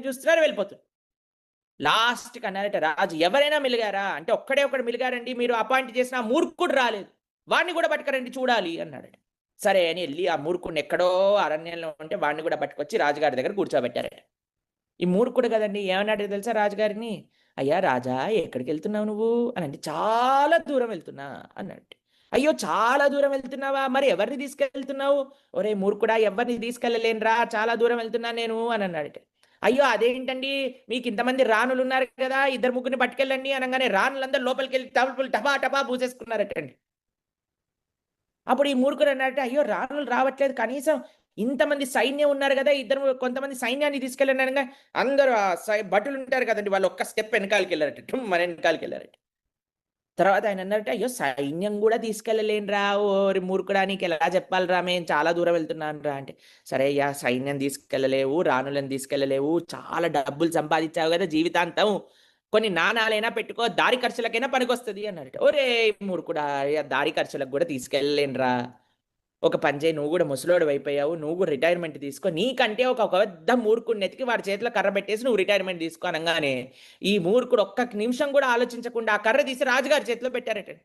చూస్తున్నారు, వెళ్ళిపోతున్నారు. లాస్ట్‌కి అన్నారట రాజు, "ఎవరైనా మెలిగారా?" అంటే ఒక్కడే ఒక్కడు మెలిగారండి. మీరు అపాయింట్ చేసిన ఆ మూర్ఖుడు రాలేదు. వాడిని కూడా పట్టుకురండి చూడాలి అన్నాడట. సరే అని ఎళ్లి ఆ మూర్ఖుడిని ఎక్కడో అరణ్యంలో ఉంటే వాడిని కూడా పట్టుకొచ్చి రాజుగారి దగ్గర కూర్చోబెట్టారట. ఈ మూర్ఖుడు కదండీ! ఏమన్నాడో తెలుసా రాజుగారిని? "అయ్యా రాజా, ఎక్కడికెళ్తున్నావు నువ్వు?" అనంటే, "చాలా దూరం వెళ్తున్నా" అన్నాడట. "అయ్యో! చాలా దూరం వెళ్తున్నావా? మరి ఎవరిని తీసుకెళ్తున్నావు?" "ఒరేయ్ మూర్ఖుడా, ఎవ్వరిని తీసుకెళ్ళలేనురా, చాలా దూరం వెళ్తున్నా నేను" అనన్నాడట. "అయ్యో! అదేంటండి, మీకింతమంది రాణులున్నారు కదా! ఇద్దరు ముగ్గురిని పట్టుకెళ్ళండి" అనంగానే రాణులందరూ లోపలికెళ్ళి తలుపులు టపా టపా పూసేసుకున్నారటండి. అప్పుడు ఈ మూర్ఖుడు అన్నాడట, "అయ్యో! రాణులు రావట్లేదు. కనీసం ఇంతమంది సైన్యం ఉన్నారు గదా! కొంతమంది సైన్యాన్ని తీసుకెళ్ళండి" అనంగా అందరూ భటులుంటారు కదండీ! వాళ్ళు ఒక్క స్టెప్ వెనకాలకెళ్లారట. ఠుమ్మని వెనకాలకెళ్లారట. తర్వాత ఆయన అన్నారట, "అయ్యో! సైన్యం గూడా తీసుకెళ్ళలేనురా! ఓరి మూర్ఖుడా! నీకెలా చెప్పాలిరా! మేము చాలా దూరం వెళ్తున్నానురా" అంటే, "సరే అయ్యా, సైన్యం తీసుకెళ్ళలేవు, రాణులను తీసుకెళ్ళలేవు, చాలా డబ్బులు సంపాదించావు గదా! జీవితాంతం. కొన్ని నాణాలైనా పెట్టుకో, దారి ఖర్చులకైనా పనికొస్తది" అన్నాడట. "ఒరేయ్ మూర్ఖుడా! దారి ఖర్చులకు గూడా తీసుకెళ్ళలేనురా. ఒక పని చెయి, నువ్వు గూడా ముసలోడివైపోయావు. నువ్వు గూడా రిటైర్మెంట్ తీసుకో. నీకంటే ఒక పెద్ద మూర్ఖుడిని ఎతికి వాడి చేతిలో కర్ర పెట్టేసి నువ్వు రిటైర్మెంట్ తీసుకో" అనంగానే, ఈ మూర్ఖుడు ఒక్క నిమిషం గూడా ఆలోచించకుండా ఆ కర్ర తీసి రాజుగారి చేతిలో పెట్టారటండి.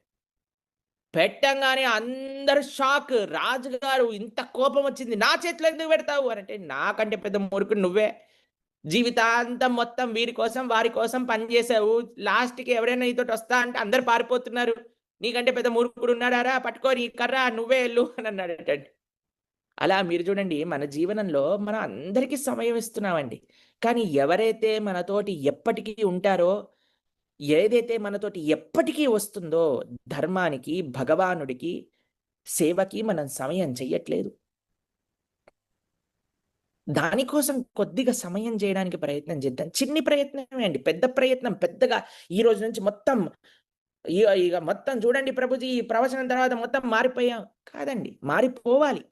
పెట్టంగానే అందరూ షాక్. రాజుగారు, ఇంత కోపమొచ్చింది. "నా చేతిలో ఎందుకు పెడతావు" అనంటే, "నాకంటే పెద్ద మూర్ఖుడు నువ్వే. జీవితాంతం మొత్తం వీరి కోసం, వారి కోసం పని చేసావు. లాస్ట్‌కి ఎవరైనా నీతోటొస్తా అంటే అందరూ పారిపోతున్నారు. నీకంటే పెద్ద మూర్ఖుడున్నాడారా? పట్టుకో నీ కర్ర, నువ్వే ఎళ్ళు" అనన్నాడటండి. అలా మీరు చూడండి, మన జీవనంలో మనం అందరికీ సమయం ఇస్తున్నామండి. కానీ ఎవరైతే మనతోటి ఎప్పటికీ ఉంటారో, ఏదైతే మనతోటి ఎప్పటికీ వస్తుందో, ధర్మానికి, భగవానుడికి, సేవకి మనం సమయం చెయ్యట్లేదు. దానికోసం కొద్దిగా సమయం చేయడానికి ప్రయత్నం చేద్దాం. చిన్ని ప్రయత్నమే అండి. పెద్ద ప్రయత్నం పెద్దగా ఈ రోజు నుంచి మొత్తం ఇగ మొత్తం చూడండి ప్రభుజీ, ఈ ప్రవచనం తర్వాత మొత్తం మారిపోయాం. కాదండి, మారిపోవాలి.